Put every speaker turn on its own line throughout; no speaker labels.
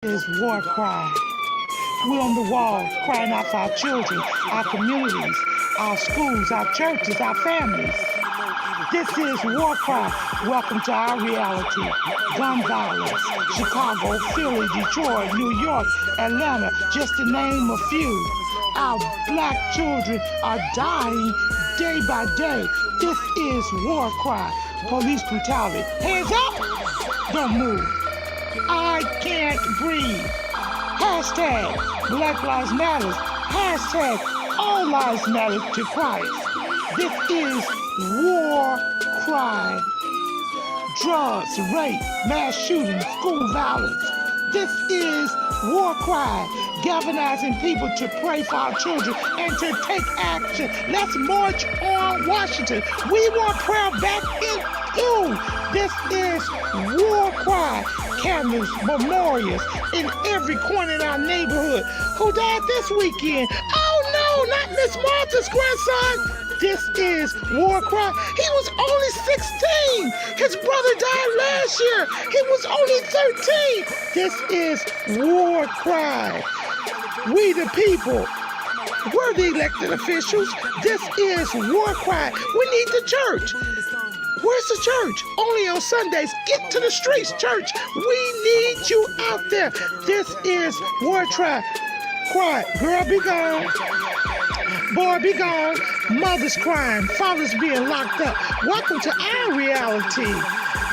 Is war cry. We're on the wall crying out for our children, our communities, our schools, our churches, our families. This is war cry. Welcome to our reality. Gun violence, Chicago, Philly, Detroit, New York, Atlanta, just to name a few. Our black children are dying day by day. This is war cry. Police brutality. Hands up! Don't move. I can't breathe. Hashtag Black Lives Matter. Hashtag All Lives Matter to Christ. This is war cry. Drugs, rape, mass shootings, school violence. This is war cry. Galvanizing people to pray for our children and to take action. Let's march on Washington. We want prayer back in you. This is war cry. Cameras, memorials in every corner in our neighborhood. Who died this weekend? Oh no, not Miss Martha's grandson. This is war cry. He was only 16. His brother died last year. He was only 13. This is war cry. We the people. We're the elected officials. This is war cry. We need the church. Where's the church? Only on Sundays. Get to the streets, church. We need you out there. This is war cry. Cry. Girl, be gone. Boy, be gone. Mothers crying. Fathers being locked up. Welcome to our reality.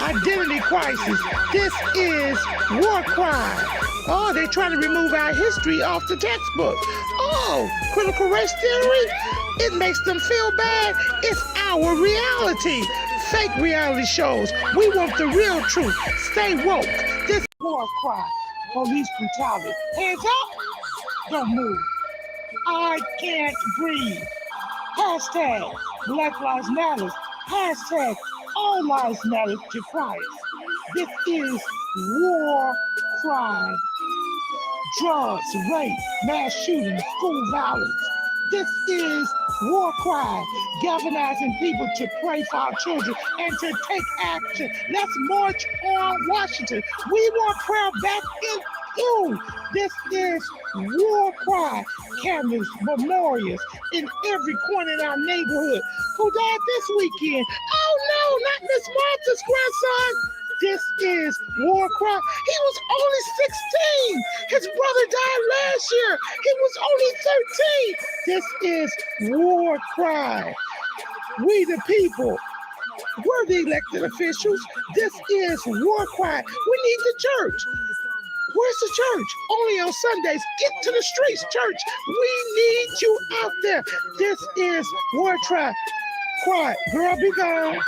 Identity crisis. This is war cry. Oh, they're trying to remove our history off the textbook. Oh, critical race theory? It makes them feel bad. It's our reality. Fake reality shows. We want the real truth. Stay woke. This war cry. Police brutality. Hands up. Don't move. I can't breathe. Hashtag Black Lives Matter. Hashtag All Lives Matter to Christ. This is war cry. Drugs, rape, mass shootings, school violence. This is war cry, galvanizing people to pray for our children and to take action. Let's march on Washington. We want prayer back in you. This is war cry. Cameras, memorials in every corner in our neighborhood. Who died this weekend? Oh no, not Miss Martha's grandson. This is war cry. He was only 16. His brother died last year. He was only 13. This is war cry. We the people. We're the elected officials. This is war cry. We need the church. Where's the church? Only on Sundays. Get to the streets, church. We need you out there. This is war cry. Cry. Girl, be gone.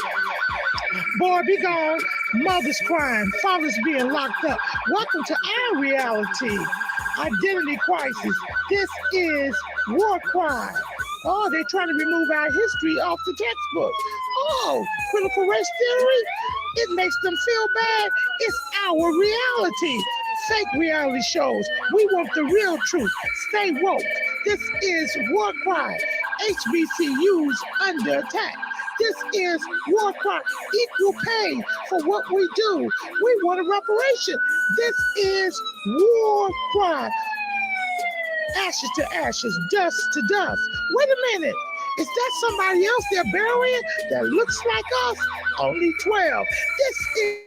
Boy, be gone. Mothers crying. Fathers being locked up. Welcome to our reality. Identity crisis. This is war cry. Oh, they're trying to remove our history off the textbook. Oh, critical race theory? It makes them feel bad. It's our reality. Fake reality shows. We want the real truth. Stay woke. This is war cry. HBCUs under attack. This is war cry. Equal pay for what we do. We want a reparation. This is war cry. Ashes to ashes, dust to dust. Wait a minute. Is that somebody else they're burying that looks like us? Only 12. This is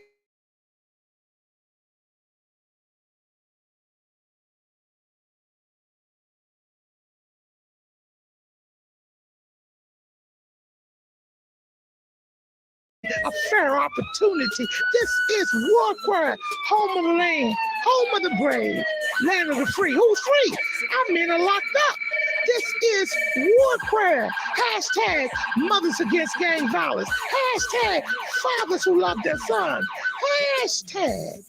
a fair opportunity. This is war cry. Home of the land, home of the brave, land of the free. Who's free? Our men are locked up. This is war cry. Hashtag mothers against gang violence. Hashtag fathers who love their sons. Hashtag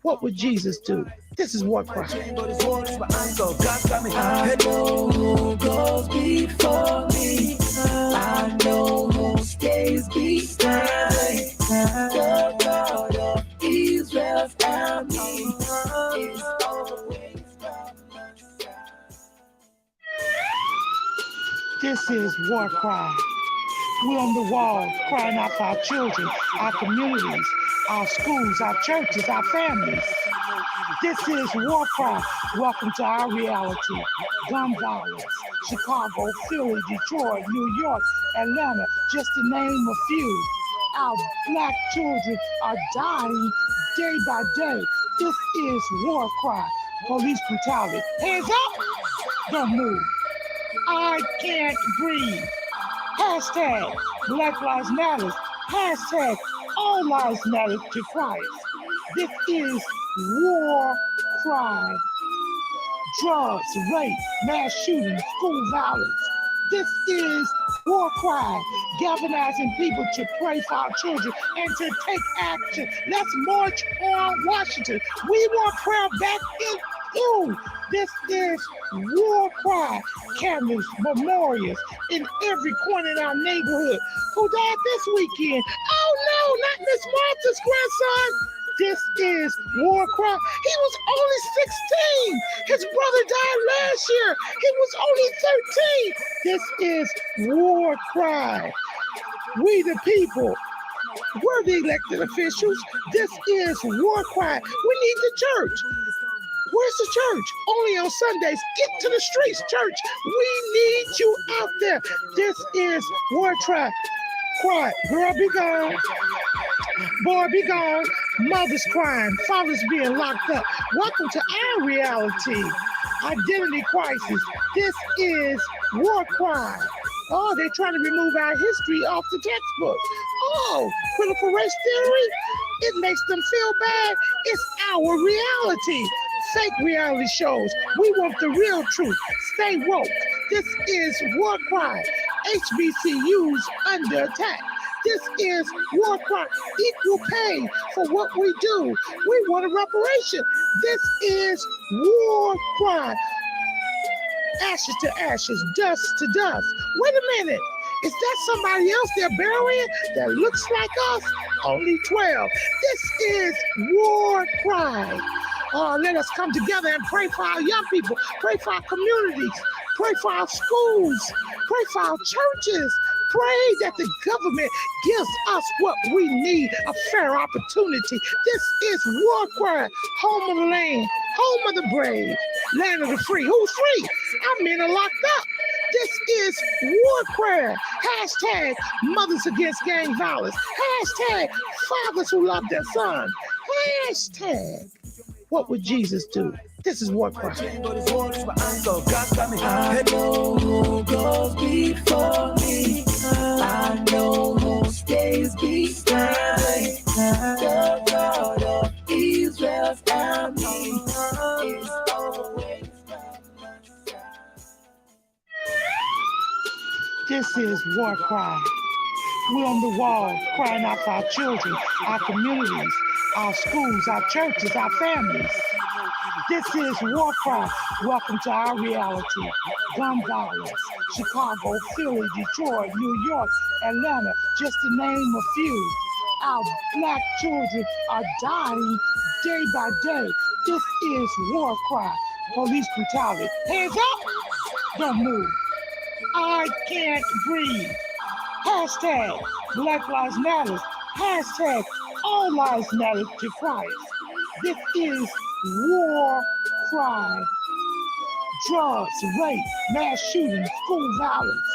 what would Jesus do? This is war cry.
I know who goes before me. I know who stays behind. The God of Israel's army is always by my side.
This is war cry. We're on the wall crying out for our children, our communities, our schools, our churches, our families. This is War Cry. Welcome to our reality. Gun violence. Chicago, Philly, Detroit, New York, Atlanta, just to name a few. Our black children are dying day by day. This is War Cry. Police brutality. Hands up! Don't move. I can't breathe. Hashtag Black Lives Matter. Hashtag All Lives Matter to Christ. This is War Cry. Drugs, rape, mass shootings, school violence. This is War Cry, galvanizing people to pray for our children and to take action. Let's march on Washington. We want prayer back in you. This is War Cry, cameras, memorials in every corner in our neighborhood. Who died this weekend? Oh no, not Miss Martha's grandson. This is War Cry. He was only 16. His brother died last year. He was only 13. This is War Cry. We the people. We're the elected officials. This is War Cry. We need the church. Where's the church? Only on Sundays. Get to the streets, church. We need you out there. This is War Cry. Quiet. Girl, be gone. Boy, be gone. Mothers crying. Fathers being locked up. Welcome to our reality. Identity crisis. This is War Cry. Oh, they're trying to remove our history off the textbook. Oh, critical race theory? It makes them feel bad. It's our reality. Fake reality shows. We want the real truth. Stay woke. This is War Cry. HBCUs under attack. This is War Cry. Equal pay for what we do. We want a reparation. This is War Cry. Ashes to ashes, dust to dust. Wait a minute. Is that somebody else they're burying that looks like us? Only 12. This is War Cry. Let us come together and pray for our young people, pray for our communities, pray for our schools, pray for our churches. Pray that the government gives us what we need, a fair opportunity. This is War Cry, home of the land, home of the brave, land of the free. Who's free? Our men are locked up. This is War Cry. Hashtag mothers against gang violence. Hashtag fathers who love their son. Hashtag what would Jesus do? This is War Cry.
I know who goes before me. I know who stays behind. The God of Israel's army is always by my side.
This is War Cry. We're on the wall crying out for our children, our communities, our schools, our churches, our families. This is War Cry. Welcome to our reality. Gun violence. Chicago, Philly, Detroit, New York, Atlanta, just to name a few. Our black children are dying day by day. This is War Cry. Police brutality. Hands up! Don't move. I can't breathe. Hashtag Black Lives Matter. Hashtag All Lives Matter to Christ. This is War Cry. Drugs, rape, mass shootings, school violence.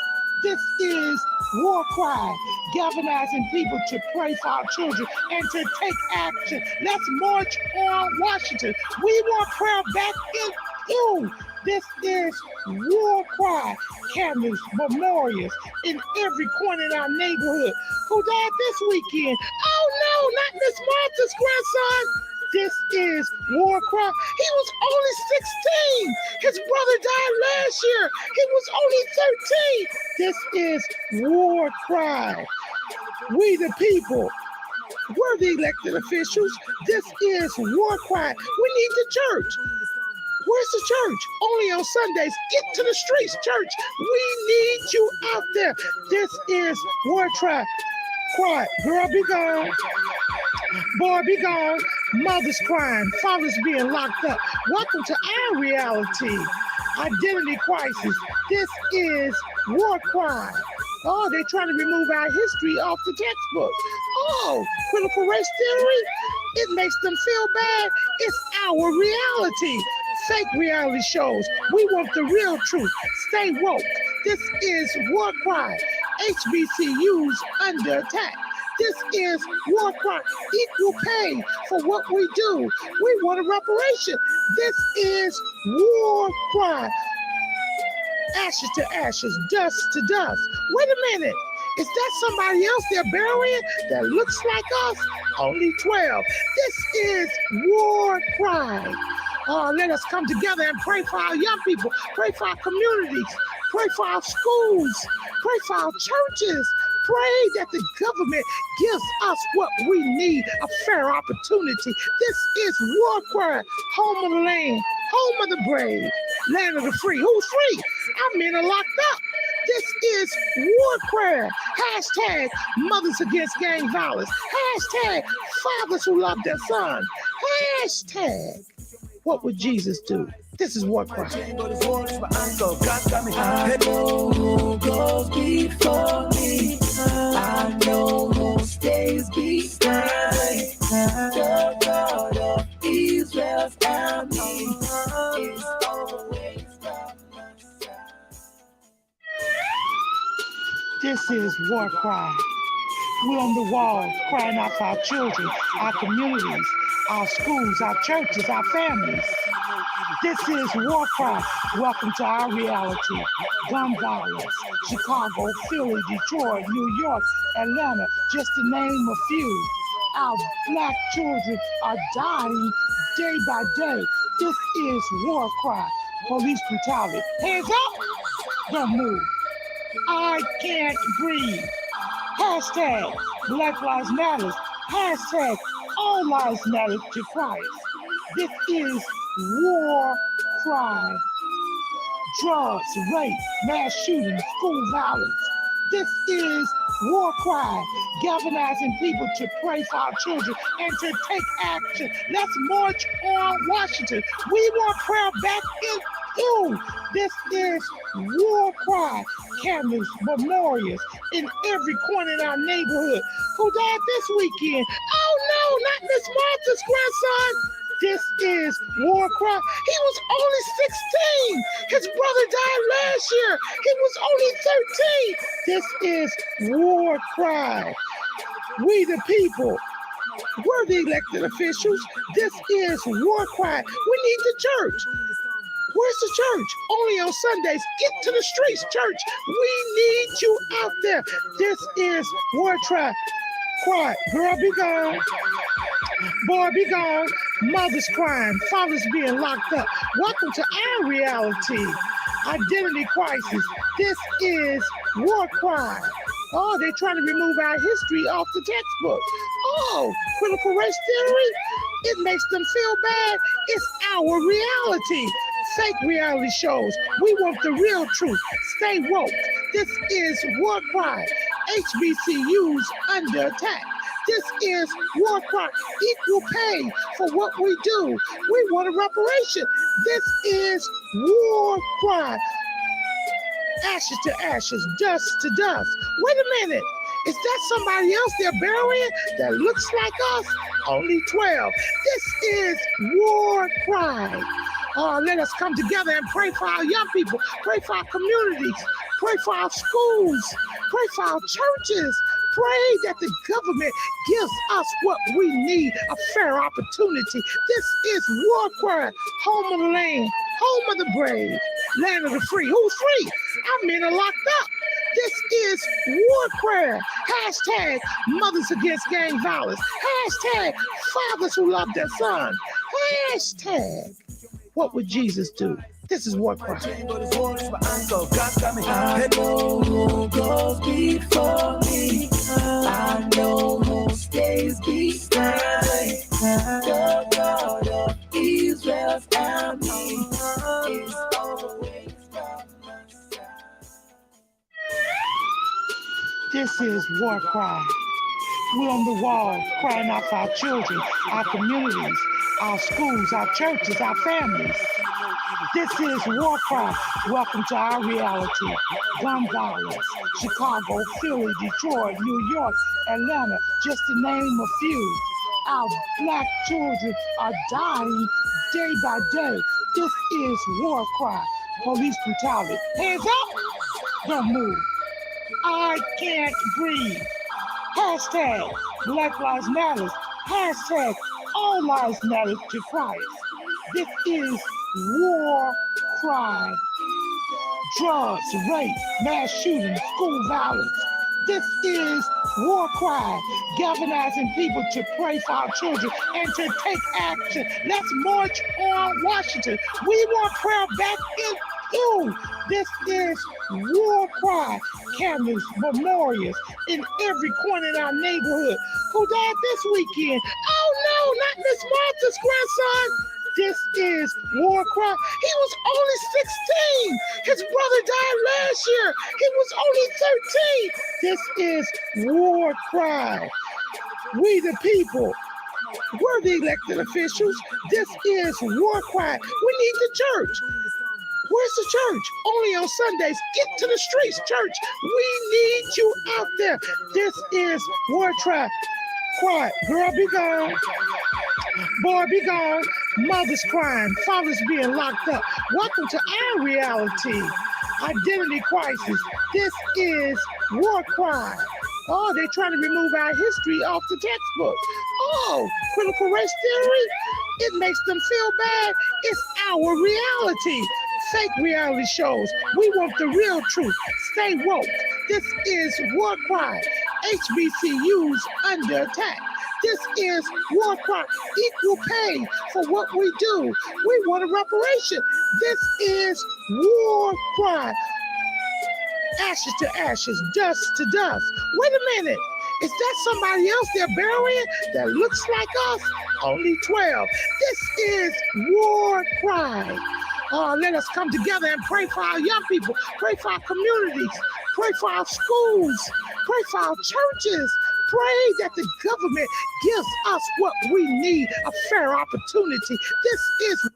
This is War Cry, galvanizing people to pray for our children and to take action. Let's march on Washington. We want prayer back in you. This is War Cry, cameras, memorials in every corner in our neighborhood. Who died this weekend? Oh no, not Miss Martha's grandson. This is War Cry. He was only 16. His brother died last year. He was only 13. This is War Cry. We the people. We're the elected officials. This is War Cry. We need the church. Where's the church? Only on Sundays. Get to the streets, church. We need you out there. This is War Cry. Quiet. Girl, be gone. Boy, be gone. Mothers crying. Fathers being locked up. Welcome to our reality. Identity crisis. This is War Cry. Oh, they're trying to remove our history off the textbook. Oh, critical race theory? It makes them feel bad. It's our reality. Fake reality shows. We want the real truth. Stay woke. This is War Cry. HBCUs under attack. This is War Cry. Equal pay for what we do. We want a reparation. This is War Cry. Ashes to ashes, dust to dust. Wait a minute. Is that somebody else they're burying that looks like us? Only 12. This is War Cry. Let us come together and pray for our young people, pray for our communities, pray for our schools, pray for our churches. Pray that the government gives us what we need, a fair opportunity. This is War Cry, home of the land, home of the brave, land of the free. Who's free? Our men are locked up. This is War Cry. Hashtag mothers against gang violence. Hashtag fathers who love their son. Hashtag what would Jesus do? This is War Cry.
I know who goes before me. I know who stays behind. The God of Israel's army is always by my side.
This is War Cry. We're on the wall crying out for our children, our communities, our schools, our churches, our families. This is War Cry. Welcome to our reality. Gun violence. Chicago, Philly, Detroit, New York, Atlanta, just to name a few. Our black children are dying day by day. This is War Cry. Police brutality. Hands up. Don't move. I can't breathe. Hashtag Black Lives Matter. Hashtag All Lives Matter to Christ. This is War Cry. Drugs, rape, mass shootings, school violence. This is War Cry, galvanizing people to pray for our children and to take action. Let's march on Washington. We want prayer back in you. This is War Cry, cameras, memorials in every corner in our neighborhood. Who died this weekend? Oh no, not Miss Martha's grandson. This is War Cry. He was only 16. His brother died last year. He was only 13. This is War Cry. We the people. We're the elected officials. This is War Cry. We need the church. Where's the church? Only on Sundays. Get to the streets, church. We need you out there. This is War Cry. Cry. Girl, be gone. Boy, be gone. Mothers crying. Fathers being locked up. Welcome to our reality. Identity crisis. This is War Cry. Oh, they're trying to remove our history off the textbook. Oh, critical race theory? It makes them feel bad. It's our reality. Fake reality shows. We want the real truth. Stay woke. This is War Cry. HBCUs under attack. This is War Cry. Equal pay for what we do. We want a reparation. This is War Cry. Ashes to ashes, dust to dust. Wait a minute. Is that somebody else they're burying that looks like us? Only 12. This is War Cry. Let us come together and pray for our young people, pray for our communities, pray for our schools, pray for our churches. Pray that the government gives us what we need, a fair opportunity. This is War Cry, home of the land, home of the brave, land of the free. Who's free? Our men are locked up. This is War Cry. Hashtag mothers against gang violence. Hashtag fathers who love their son. Hashtag what would Jesus do? This is War Cry.
I know who goes before me. I know who stays behind. The God of Israel's army is always by my side.
This is War Cry. We're on the wall crying out for our children, our communities, our schools, our churches, our families. This is War Cry. Welcome to our reality. Gun violence. Chicago, Philly, Detroit, New York, Atlanta, just to name a few. Our black children are dying day by day. This is War Cry. Police brutality. Hands up! Don't move. I can't breathe. Hashtag Black Lives Matter. Hashtag All Lives Matter to Christ. This is War Cry. Drugs, rape, mass shootings, school violence. This is War Cry, galvanizing people to pray for our children and to take action. Let's march on Washington. We want prayer back in you. This is War Cry, cameras, memorials in every corner in our neighborhood. Who died this weekend? Oh no, not Miss Martha's grandson. This is War Cry. He was only 16. His brother died last year. He was only 13. This is War Cry. We the people. We're the elected officials. This is War Cry. We need the church. Where's the church? Only on Sundays. Get to the streets, church. We need you out there. This is War Cry. Quiet. Girl, be gone. Boy, be gone. Mothers crying. Fathers being locked up. Welcome to our reality. Identity crisis. This is War Cry. Oh, they're trying to remove our history off the textbook. Oh, critical race theory? It makes them feel bad. It's our reality. Fake reality shows. We want the real truth. Stay woke. This is War Cry. HBCUs under attack. This is War Cry. Equal pay for what we do. We want a reparation. This is War Cry. Ashes to ashes, dust to dust. Wait a minute. Is that somebody else they're burying that looks like us? Only 12. This is War Cry. Let us come together and pray for our young people, pray for our communities, pray for our schools, pray for our churches. Pray that the government gives us what we need, a fair opportunity. This is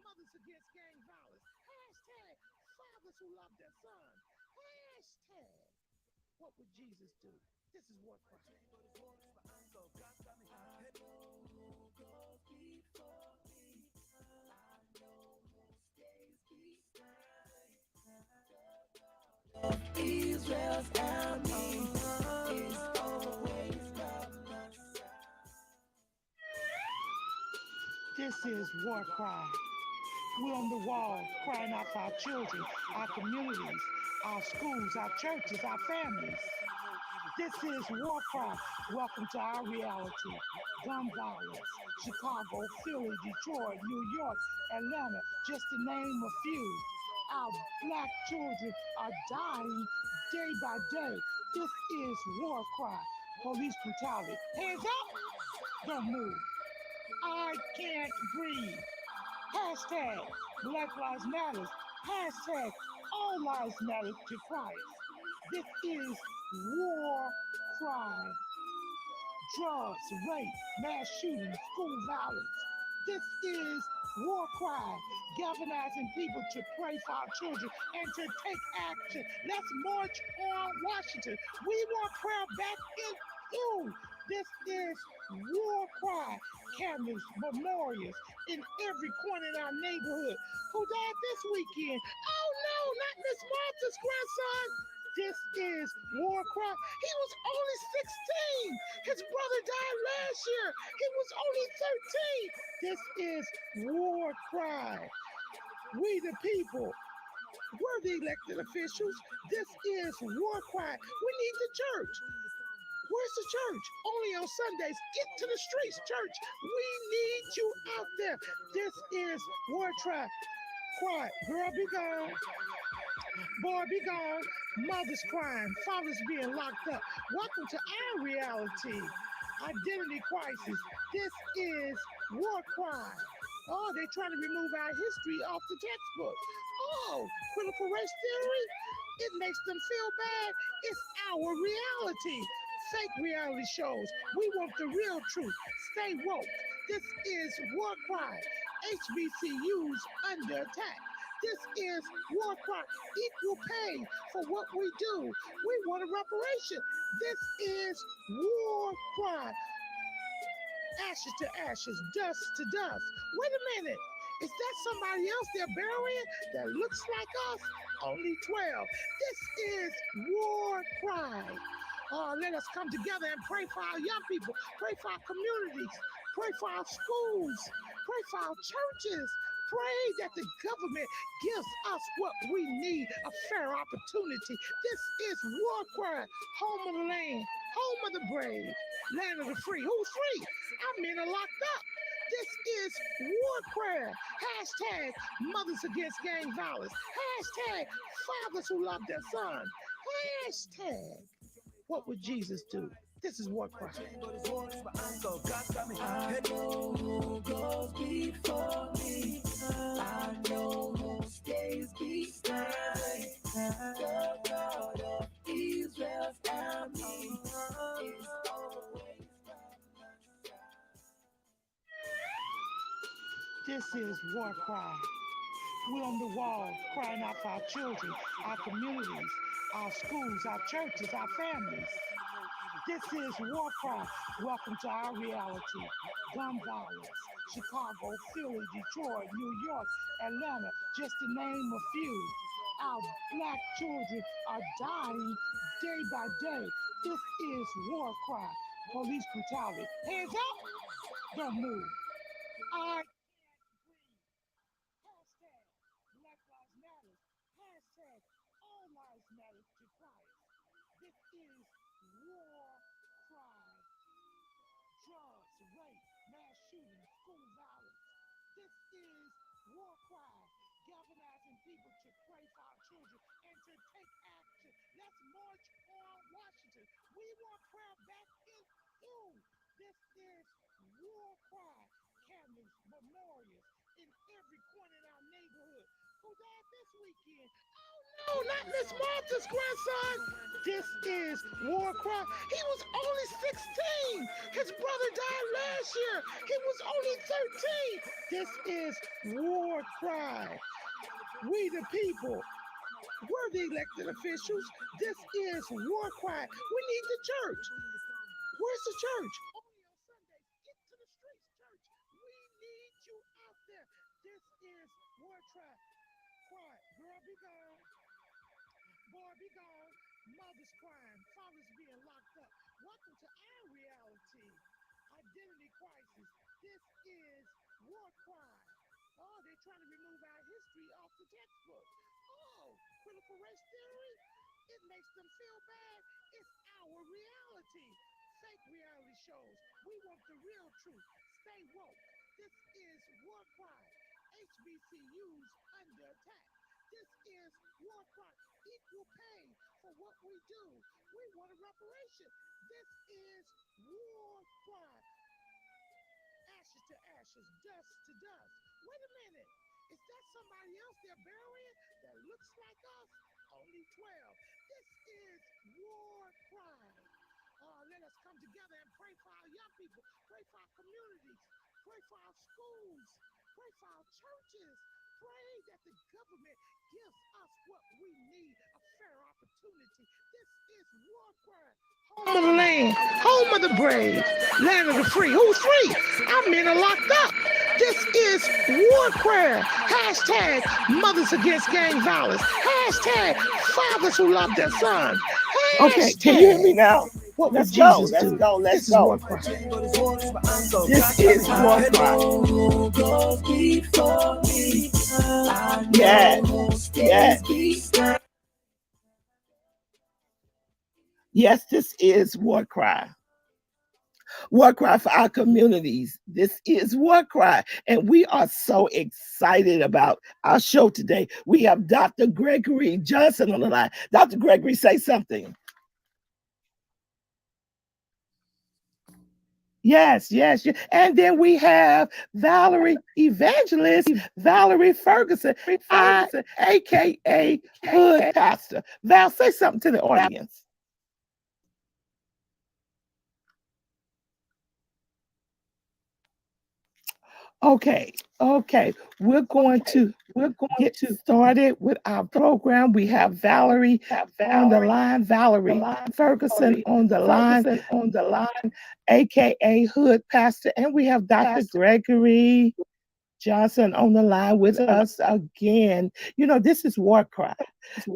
Mothers Against Gang Violence. Hashtag fathers who love their sons. Hashtag what would Jesus do? This is War Cry.
Israel's army is always by my side.
This is War Cry. We're on the wall crying out for our children, our communities, our schools, our churches, our families. This is War Cry. Welcome to our reality. Gun violence. Chicago, Philly, Detroit, New York, Atlanta, just to name a few. Our black children are dying day by day. This is War Cry. Police brutality. Hands up! Don't move. I can't breathe. Hashtag Black Lives Matter. Hashtag All Lives Matter to Christ. This is War Cry. Drugs, rape, mass shootings, school violence. This is War Cry, galvanizing people to pray for our children and to take action. Let's march on Washington. We want prayer back in you. This is War Cry, cameras, memorials in every corner in our neighborhood. Who died this weekend? Oh no, not Miss Martha's grandson. This is War Cry. He was only 16. His brother died last year. He was only 13. This is War Cry. We the people. We're the elected officials. This is War Cry. We need the church. Where's the church? Only on Sundays. Get to the streets, church. We need you out there. This is War Cry. Quiet. Girl, be gone. Boy, be gone. Mothers crying. Fathers being locked up. Welcome to our reality. Identity crisis. This is War Cry. Oh, they're trying to remove our history off the textbook. Oh, critical race theory, it makes them feel bad. It's our reality. Fake reality shows. We want the real truth. Stay woke. This is War Cry. HBCUs under attack. This is War Cry. Equal pay for what we do. We want a reparation. This is War Cry. Ashes to ashes, dust to dust. Wait a minute. Is that somebody else they're burying that looks like us? Only 12. This is War Cry. Let us come together and pray for our young people, pray for our communities, pray for our schools, pray for our churches. Pray that the government gives us what we need, a fair opportunity. This is War Cry, home of the land, home of the brave, land of the free. Who's free? Our men are locked up. This is War Cry. Hashtag mothers against gang violence. Hashtag fathers who love their son. Hashtag what would Jesus do? This is War Cry.
I know who goes before me. I know who stays behind. The God of Israel's army is always by my side.
This is War Cry. We're on the wall crying out for our children, our communities, our schools, our churches, our families. This is War Cry. Welcome to our reality. Gun violence. Chicago, Philly, Detroit, New York, Atlanta, just to name a few. Our black children are dying day by day. This is War Cry. Police brutality. Hands up. Don't move. I can't breathe. Hashtag Black Lives Matter. Hashtag All Lives Matter to Christ. This is War Cry. Drugs, rape, mass shootings, school violence. This is War Cry. Galvanizing people to pray for our children and to take action. Let's march on Washington. We want prayer back in school. This is War Cry. Candles, memorials in every corner in our neighborhood. Who died this weekend? Oh no, not Miss Martha's grandson. This is War Cry. He was only 16. His brother died last year. He was only 13. This is War Cry. We the people. We're the elected officials. This is War Cry. We need the church. Where's the church? Only on Sundays. Get to the streets, church. We need you out there. This is War Cry. Cry. Girl, be gone. Boy, be gone. Mothers crying. Fathers being locked up. Welcome to our reality. Identity crisis. This is War Cry. Oh, they're trying to remove our history off the textbook. Oh, critical race theory? It makes them feel bad. It's our reality. Fake reality shows. We want the real truth. Stay woke. This is War Cry. HBCUs under attack. This is War Cry. Equal pay for what we do. We want a reparation. This is War Cry. Ashes to ashes, dust to dust. Wait a minute. Is that somebody else they're burying that looks like us? Only 12. This is War Cry. Let us come together and pray for our young people, pray for our communities, pray for our schools, pray for our churches. Pray that the government gives us what we need, a fair opportunity. This is War Cry. Home of the land, home of the brave, land of the free. Who's free? Our men are locked up. This is War Cry. Hashtag mothers against gang violence. Hashtag fathers who love their son.
Okay, can you hear me now?
What
Let's
would
go,
Jesus
let's
do?
go, let's
This is
go.
War Cry.
This is War
I
Cry.
know who goes before me. I know
Yes,
who stays
yes.
behind.
Yes, this is War Cry. War Cry for our communities. This is War Cry. And we are so excited about our show today. We have Dr. Gregory Johnson on the line. Dr. Gregory, say something. Yes, yes, yes. And then we have Valerie Evangelist, Valerie Ferguson, aka Hood Pastor. Val, say something to the audience. Okay, okay. We're going to get started with our program. We have Valerie on the line, Valerie Ferguson on the line, aka Hood Pastor, and we have Dr. Gregory Johnson on the line with us again. You know, this is war cry.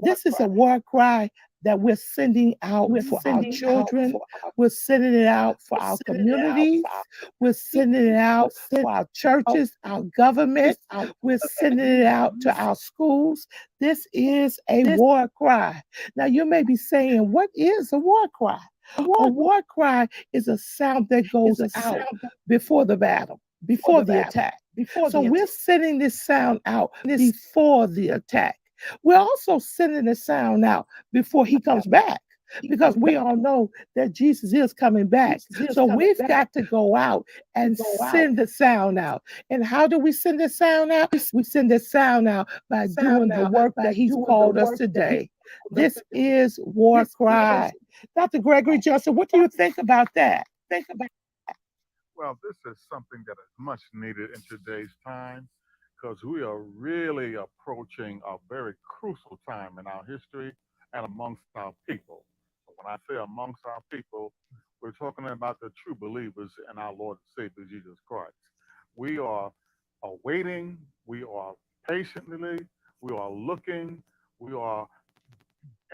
This is a war cry that we're sending out for our children. We're sending it out for our communities. We're sending it out for our churches, our government. We're sending it out to our schools. This is a war cry. Now, you may be saying, what is a war cry? A war cry is a sound that goes out before the battle, before the attack. So we're sending this sound out before the attack. We're also sending the sound out before he comes back, because we all know that Jesus is coming back. So we've got to go out and send the sound out. And how do we send the sound out? We send the sound out by doing the work that he's called us today. This is War Cry. Dr. Gregory Johnson, what do you think about that?
Well, this is something that is much needed in today's time because we are really approaching a very crucial time in our history and amongst our people. When I say amongst our people, we're talking about the true believers in our Lord and Savior Jesus Christ. We are awaiting, we are patiently, we are looking, we are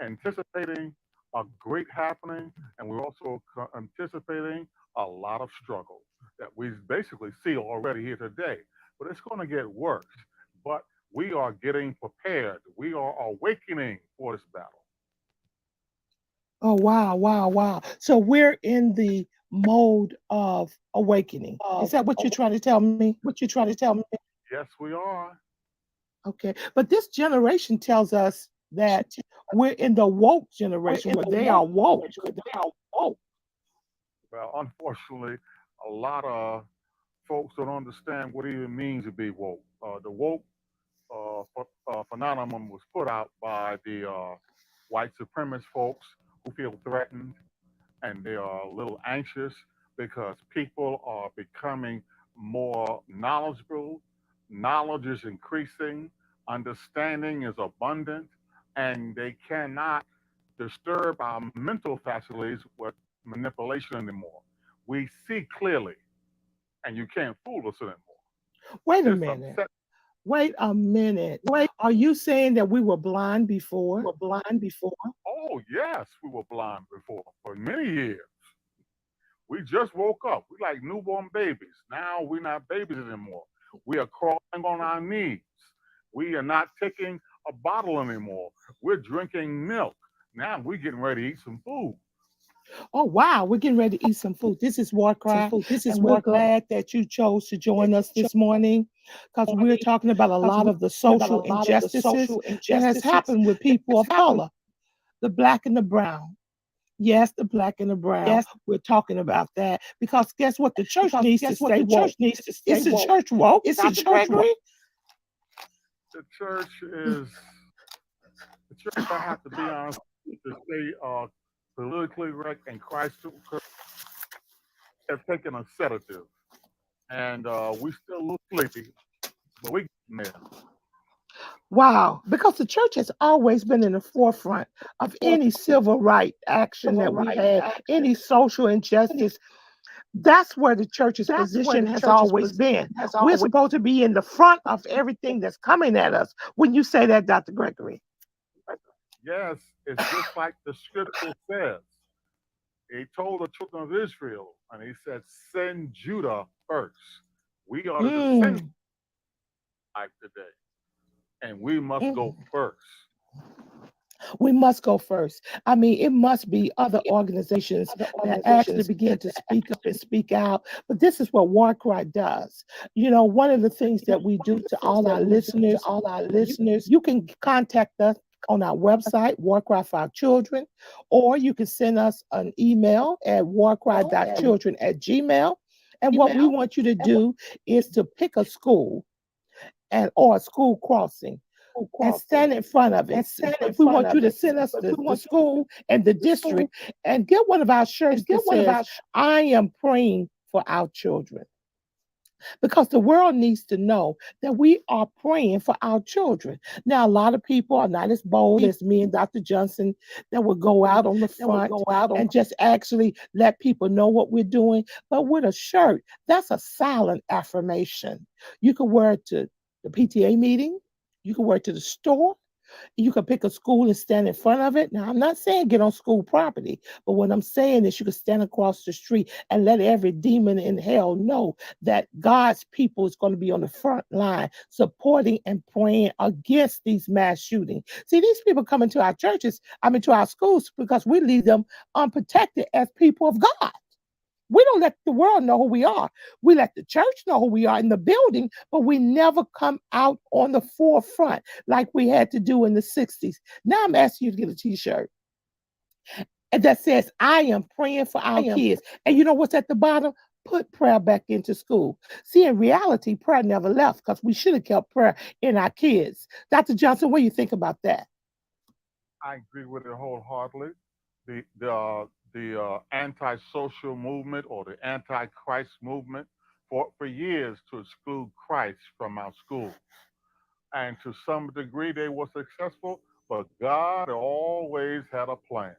anticipating a great happening, and we're also anticipating a lot of struggle that we basically see already here today. But it's going to get worse. But we are getting prepared. We are awakening for this battle.
Oh, wow, wow, wow. So we're in the mode of awakening. Is that what you're trying to tell me?
Yes, we are.
Okay. But this generation tells us that we're in the woke generation where they are woke.
Well, unfortunately, a lot of folks don't understand what it even means to be woke. The woke phenomenon was put out by the white supremacist folks who feel threatened and they are a little anxious because people are becoming more knowledgeable. Knowledge is increasing, understanding is abundant, and they cannot disturb our mental faculties with manipulation anymore. We see clearly, and you can't fool us anymore.
Wait a
This
minute.
upset.
Wait a minute. Are you saying that we were blind before?
Oh, yes, we were blind before for many years. We just woke up. We like newborn babies. Now we're not babies anymore. We are crawling on our knees. We are not taking a bottle anymore. We're drinking milk. Now we're getting ready to eat some food.
Oh, wow. We're getting ready to eat some food. This is War Cry. And we're glad that you chose to join us this morning because we're talking about a lot of the social injustices that has happened with people of color, the black and the brown. Yes, the black and the brown. We're talking about that because guess what? The church needs to stay woke. Is the church woke? Dr. Gregory?
The church is, the church, I have to be honest, to stay politically correct and Christ have taken a sedative. And we still a little sleepy, but we getting there.
Wow, because the church has always been in the forefront of any civil right action that we had, any social injustice. That's where the church's position has always been. We're supposed to be in the front of everything that's coming at us. When you say that, Dr. Gregory.
Yes, it's just like the scripture says. He told the children of Israel, and he said, send Judah first. We are the descendants
Mm,
life today, and we must
mm.
go first.
We must go first. I mean, it must be other organizations that actually begin to speak up and speak out. But this is what War Cry does. You know, one of the things that we do to all our listeners, you can contact us on our website, War Cry for Our Children, or you can send us an email at warcry.children@gmail.com. And what we want you to do is to pick a school and or a school crossing and stand in front of it. We want you to send us the school and the district and get one of our shirts that says, I am praying for our children. Because the world needs to know that we are praying for our children. Now, a lot of people are not as bold as me and Dr. Johnson that will go out on the front and just actually let people know what we're doing. But with a shirt, that's a silent affirmation. You can wear it to the PTA meeting, you can wear it to the store, you can pick a school and stand in front of it. Now, I'm not saying get on school property, but what I'm saying is you can stand across the street and let every demon in hell know that God's people is going to be on the front line supporting and praying against these mass shootings. See, these people come into our churches, to our schools because we leave them unprotected as people of God. We don't let the world know who we are. We let the church know who we are in the building, but we never come out on the forefront like we had to do in the 60s. Now I'm asking you to get a t-shirt that says, I am praying for our kids. And you know what's at the bottom? Put prayer back into school. See, in reality, prayer never left because we should have kept prayer in our kids. Dr. Johnson, what do you think about that?
I agree with it wholeheartedly. The anti-social movement or the anti-Christ movement for years to exclude Christ from our schools. And to some degree, they were successful, but God always had a plan.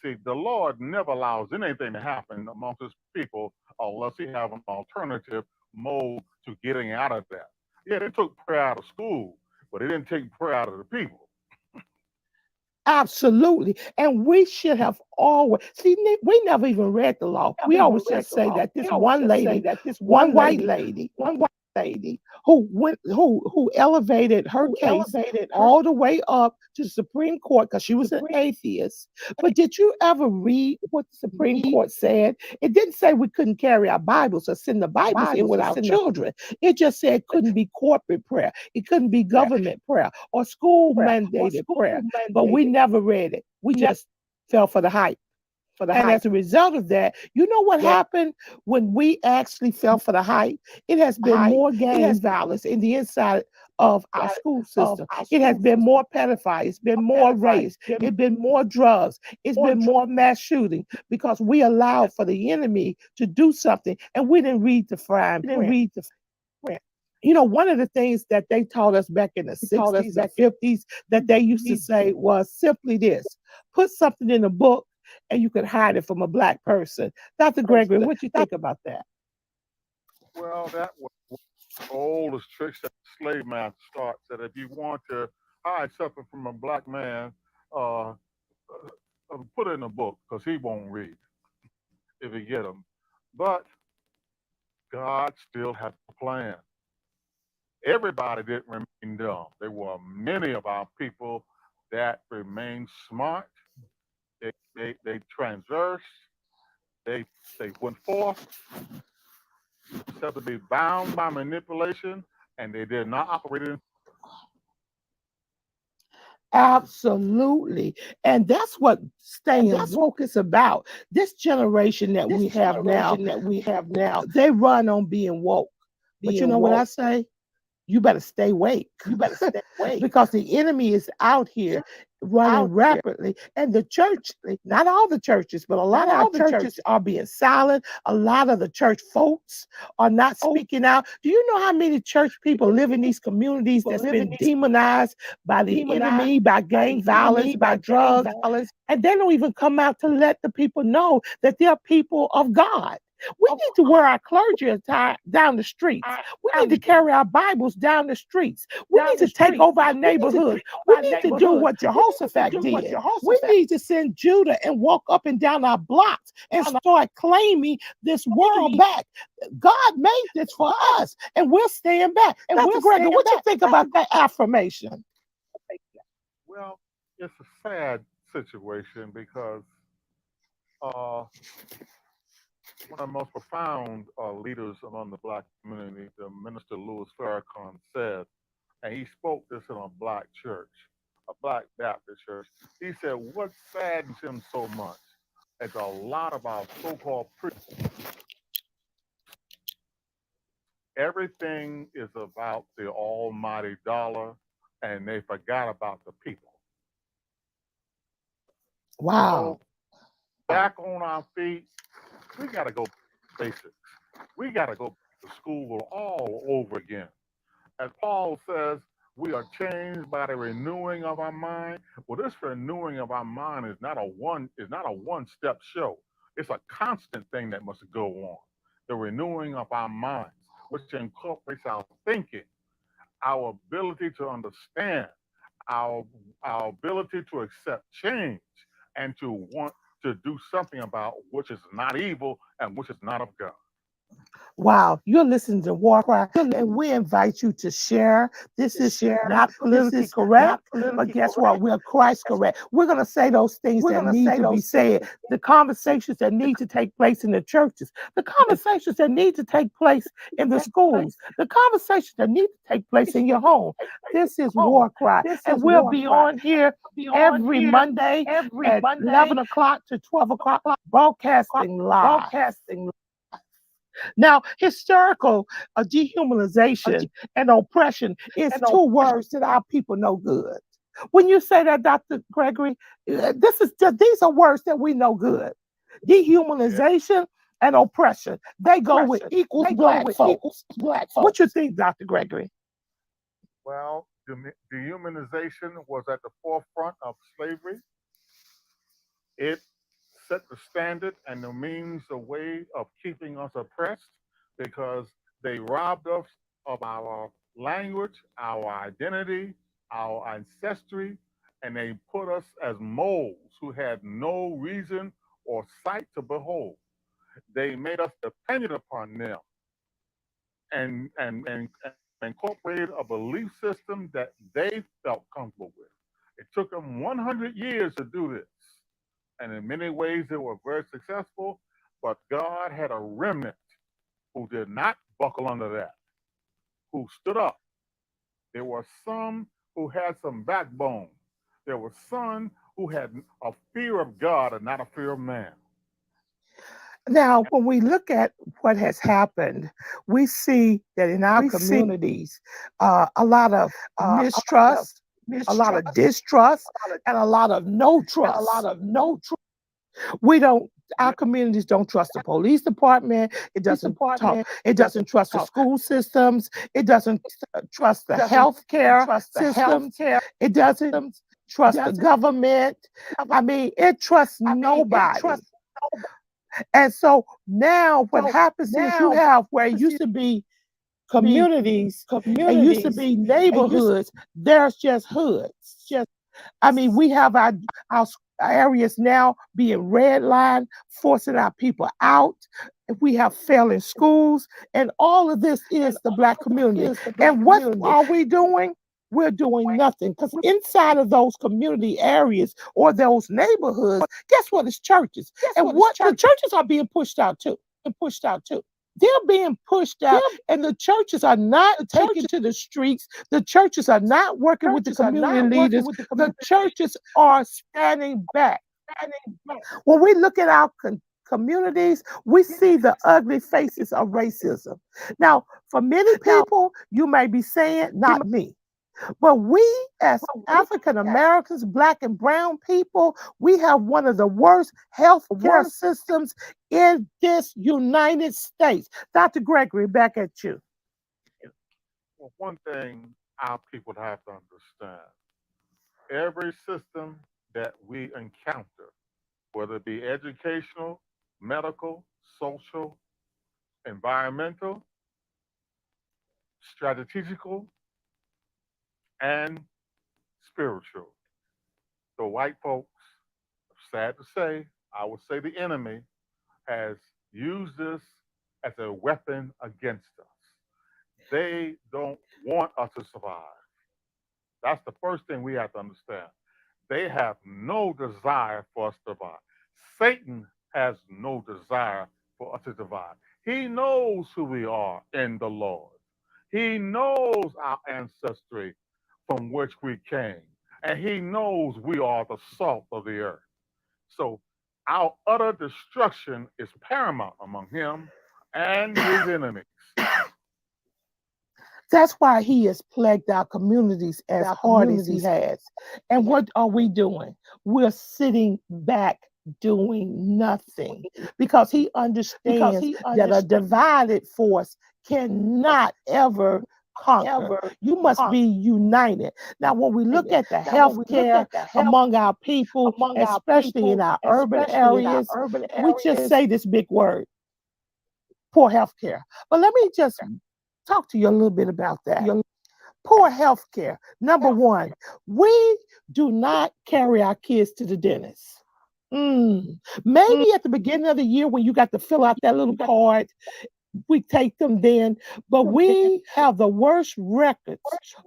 See, the Lord never allows anything to happen amongst his people unless he have an alternative mode to getting out of that. Yeah, they took prayer out of school, but they didn't take prayer out of the people.
Absolutely. And we should have always, see, we never even read the law. We always just say that this one lady, one white lady, who elevated her case all the way up to the Supreme Court because she was an atheist. But did you ever read what the Supreme Court said? It didn't say we couldn't carry our Bibles or send the Bibles in with our children. It just said it couldn't be corporate prayer. It couldn't be government prayer or school mandated prayer. But we never read it. We just fell for the hype. And as a result of that, you know what happened when we actually fell for the hype? It has been more gang violence in the inside of our school system. It has been more pedophiles. It's been more rape. It's been more drugs. It's been more mass shooting because we allowed for the enemy to do something and we didn't read the fine print. You know, one of the things that they taught us back in the 60s and 50s that they used to say was simply this: put something in a book and you could hide it from a black person. Dr. Gregory, what do you think about that?
Well, that was one of the oldest tricks that the slave master starts. That if you want to hide something from a black man, uh, put it in a book because he won't read if you get him. But God still had a plan. Everybody didn't remain dumb. There were many of our people that remained smart. They transversed. They they went forth, except to be bound by manipulation, and they did not operate in.
Absolutely. And that's what staying woke is about. This generation that we have now, they run on being woke. But you know what I say? You better stay awake because the enemy is out here running rapidly. And the church, not all the churches, but a lot of our churches are being silent. A lot of the church folks are not speaking out. Do you know how many church people live in these communities that's been demonized by the enemy, by gang violence, by drugs? And they don't even come out to let the people know that they're people of God. We need to wear our clergy attire down the streets. We need to carry our Bibles down the streets. We need to take over our neighborhoods. We need to do what Jehoshaphat did. We need to send Judah and walk up and down our blocks and start claiming this world back. God made this for us, and we're staying back. Dr. Gregory, what you think about that affirmation?
Well, it's a sad situation because uh, one of the most profound leaders among the black community, the minister Louis Farrakhan, said, and he spoke this in a black church, a black Baptist church. He said, what saddens him so much is a lot of our so-called preachers Everything is about the almighty dollar, and they forgot about the people.
Wow.
So back on our feet, we got to go basics. We got to go to school all over again. As Paul says, we are changed by the renewing of our mind. Well, this renewing of our mind is not a one step show. It's a constant thing that must go on. The renewing of our minds, which incorporates our thinking, our ability to understand, our our ability to accept change, and to want to do something about which is not evil and which is not of God.
Wow, you're listening to War Cry, and we invite you to share. This is not politically correct, but guess what? We're Christ correct. We're going to say those things that need to be said, the conversations that need to take place in the churches, the conversations that need to take place in the schools, the conversations that need to take place in your home. This is War Cry, and we'll be on here every Monday at 11 o'clock to 12 o'clock, broadcasting live. Now, historical dehumanization and oppression is two words that our people know good. When you say that, Dr. Gregory, these are words that we know good.
Yeah.
Dehumanization and oppression, they go with equals black folks. What you think, Dr. Gregory?
Well, dehumanization was at the forefront of slavery. It set the standard and the means, the way of keeping us oppressed because they robbed us of our language, our identity, our ancestry, and they put us as moles who had no reason or sight to behold. They made us dependent upon them and incorporated a belief system that they felt comfortable with. It took them 100 years to do this. And in many ways, they were very successful, but God had a remnant who did not buckle under that, who stood up. There were some who had some backbone. There were some who had a fear of God and not a fear of man.
Now, when we look at what has happened, we see that in our communities, a lot of mistrust, a lot of distrust, and a lot of no trust. We don't, our communities don't trust the police department. It doesn't trust the school systems. It doesn't trust the healthcare systems. It doesn't trust the government. I mean, it trusts nobody. And so now what happens is you have where it used to be communities, it used to be neighborhoods, there's just hoods. I mean, we have our areas now being redlined, forcing our people out. We have failing schools, and all of this is the Black community. And what are we doing? We're doing nothing because inside of those community areas or those neighborhoods, guess what? It's churches. And what the churches are being pushed out too. They're being pushed out, and the churches are not taking to the streets. The churches are not working with the community leaders. The churches are standing back. When we look at our communities, we see the ugly faces of racism. Now, for many people, you may be saying, not me. But we, as African Americans, Black and brown people, we have one of the worst health care systems in this United States. Dr. Gregory, back at you.
Well, one thing our people have to understand every system that we encounter, whether it be educational, medical, social, environmental, strategical, and spiritual. The white folks, sad to say, I would say the enemy, has used this as a weapon against us. They don't want us to survive. That's the first thing we have to understand. They have no desire for us to survive. Satan has no desire for us to survive. He knows who we are in the Lord. He knows our ancestry from which we came. And he knows we are the salt of the earth. So our utter destruction is paramount among him and his enemies.
That's why he has plagued our communities as hard as he has. And what are we doing? We're sitting back doing nothing because he understands that a divided force cannot ever conquer. You must be united. Now, when we look at the health care among our people, especially in our urban areas, we just say this big word, poor health care. But let me just talk to you a little bit about that. Poor health care. Number one, we do not carry our kids to the dentist. Maybe at the beginning of the year when you got to fill out that little card, we take them then, but we have the worst records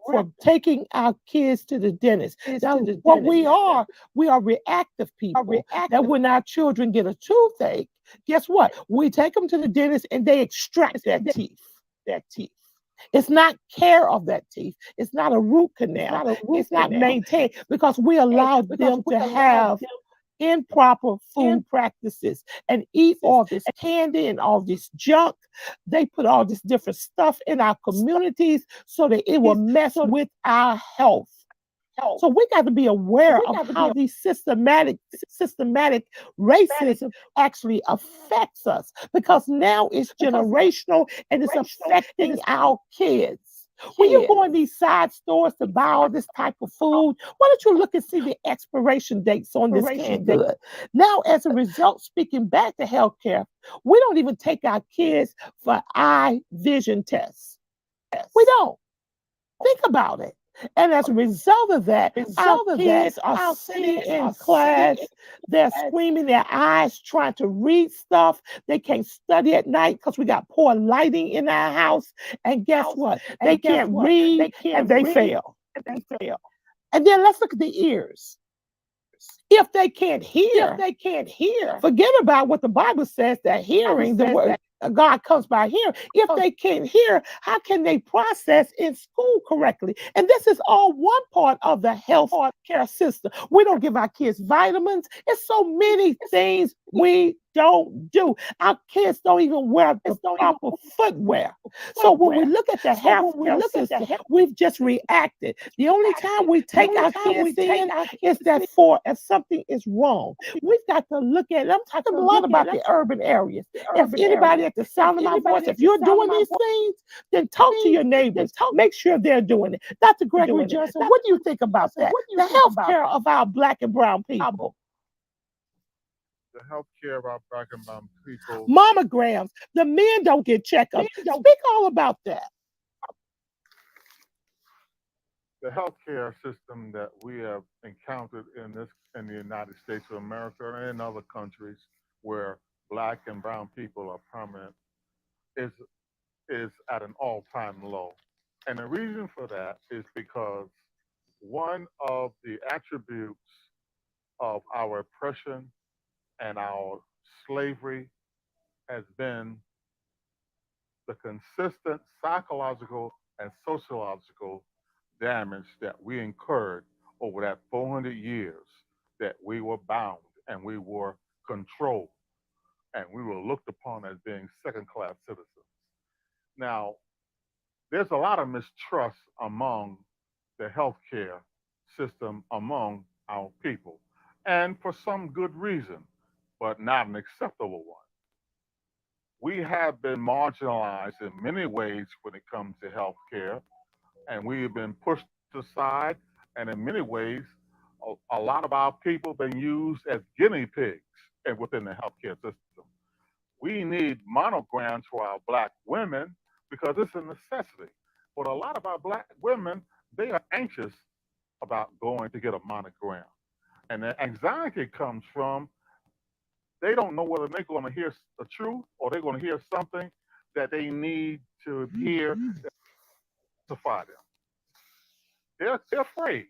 for taking our kids to the dentist. Now, what we are reactive people. That when our children get a toothache, guess what? We take them to the dentist and they extract their teeth. It's not care of that teeth. It's not a root canal. It's not maintained because we allow them to have improper food practices and eat all this candy and all this junk. They put all this different stuff in our communities so that it will mess with our health. So we got to be aware of how these systematic racism actually affects us because now it's generational and it's affecting our kids. When you go in these side stores to buy all this type of food, why don't you look and see the expiration dates on this canned good? Now, as a result, speaking back to healthcare, we don't even take our kids for eye vision tests. We don't. Think about it. And as a result of that, our kids are sitting in class, they're screaming their eyes, trying to read stuff. They can't study at night because we got poor lighting in our house. And guess what? They can't read and they fail. And then let's look at the ears. If they can't hear, forget about what the Bible says, that hearing the word God comes by hearing. If they can't hear, how can they process in school correctly? And this is all one part of the health care system. We don't give our kids vitamins. It's so many things we don't do. Our kids don't even wear the proper footwear. So when we look at the health care system, we've just reacted. The only time we take our kids in is that for if something is wrong. We've got to look at it. I'm talking a lot about the urban areas. If anybody at the sound of my voice, if you're doing these things, then talk to your neighbors. Make sure they're doing it. Dr. Gregory Johnson, what do you think about that? The health care of our Black and brown people.
The health care of our Black and brown people.
Mammograms. The men don't get checkups. Speak all about that.
The healthcare system that we have encountered in the United States of America and in other countries where Black and brown people are prominent is at an all-time low. And the reason for that is because one of the attributes of our oppression and our slavery has been the consistent psychological and sociological damage that we incurred over that 400 years that we were bound and we were controlled and we were looked upon as being second-class citizens. Now, there's a lot of mistrust among the healthcare system among our people, and for some good reason, but not an acceptable one. We have been marginalized in many ways when it comes to healthcare, and we have been pushed aside, and in many ways, a lot of our people have been used as guinea pigs within the healthcare system. We need monograms for our Black women because it's a necessity. But a lot of our Black women, they are anxious about going to get a monogram. And the anxiety comes from they don't know whether they're going to hear the truth or they're going to hear something that they need to hear to justify them. They're afraid,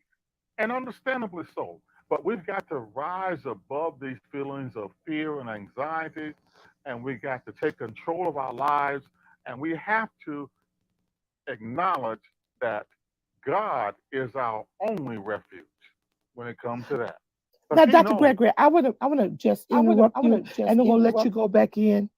and understandably so. But we've got to rise above these feelings of fear and anxiety, and we got to take control of our lives, and we have to acknowledge that God is our only refuge when it comes to that.
Now, Dr. Gregory, I want to just interrupt you, and I'm going to let you go back in.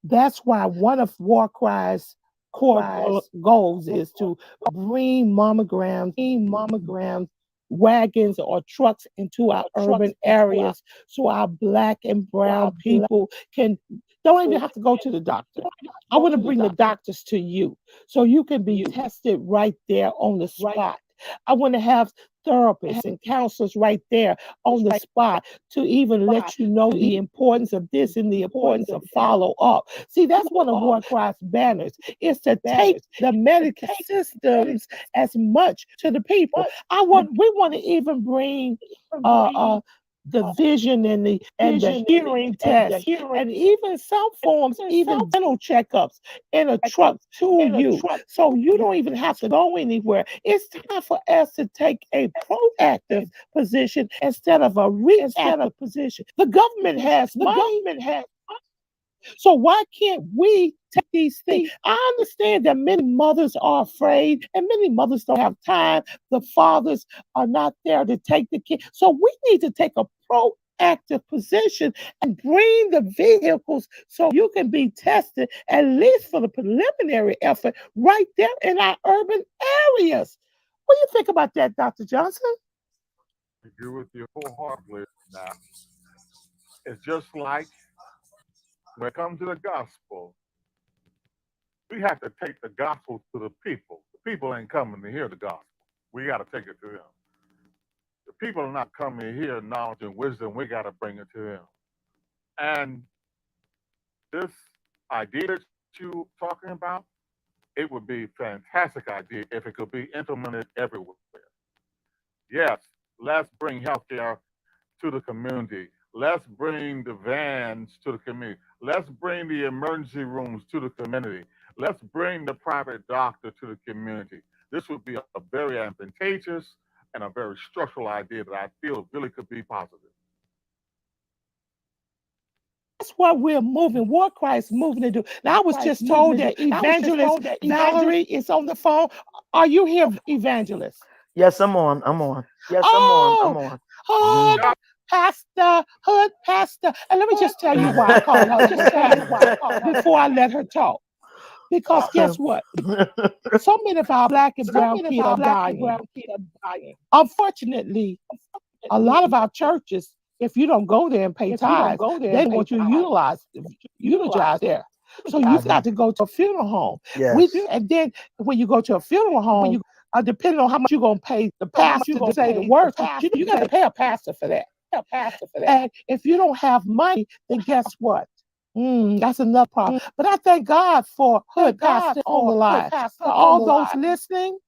That's why one of War Cry's core goals is to bring mammograms, wagons or trucks into our urban areas so our black and brown people don't even have to go to the doctor. I want to bring the doctors to you so you can be tested right there on the spot. I want to have therapists and counselors right there on the spot to even let you know the importance of this and the importance of follow up. See, that's one of War Cry's banners, is to take the medical systems as much to the people. We want to even bring the vision and the hearing test and even some forms, even dental checkups in a truck to you. So you don't even have to go anywhere. It's time for us to take a proactive position instead of a reactive position. The government has money. So why can't we take these things? I understand that many mothers are afraid and many mothers don't have time. The fathers are not there to take the kid. So we need to take a proactive position and bring the vehicles so you can be tested, at least for the preliminary effort, right there in our urban areas. What do you think about that, Dr. Johnson?
I agree with you wholeheartedly. Now, it's just like when it comes to the gospel, we have to take the gospel to the people. The people ain't coming to hear the gospel. We got to take it to them. The people are not coming to hear knowledge and wisdom. We got to bring it to them. And this idea that you talking about, it would be a fantastic idea if it could be implemented everywhere. Yes, let's bring healthcare to the community. Let's bring the vans to the community. Let's bring the emergency rooms to the community. Let's bring the private doctor to the community. This would be a very advantageous and a very structural idea that I feel really could be positive.
That's what we're moving. War Cry is moving to do. Now, I was just told that Evangelist Valerie is on the phone. Are you here, Evangelist?
Yes, I'm on. I'm on.
Oh, oh, Pastor, Hood Pastor. And let me just tell you why I call her just before I let her talk. Because guess what? So many of our black and brown kids are dying. Unfortunately, a lot of our churches, if you don't go there and pay tithes, they want you to utilize there. So you've got to go to a funeral home.
Yes.
And then when you go to a funeral home, depending on how much you're going to pay the pastor to say the words, you got to pay a pastor for that. And if you don't have money, then guess what? That's another problem. But I thank God for Hood Pastor on the line. For all those listening,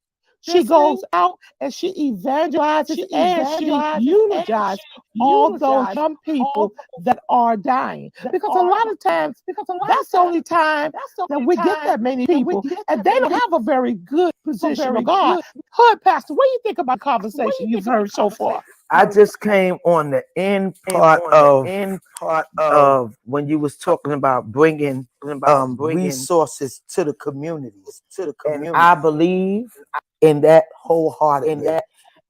she goes out and she evangelizes and she eulogizes all those young people that are dying. Because a lot of times, that's the only time that we get that many people, and they don't have a very good position of God. Hood Pastor, what do you think about the conversation you've heard so far?
I just came on the end part of when you was talking about bringing resources to the communities. And I believe in that wholeheartedly.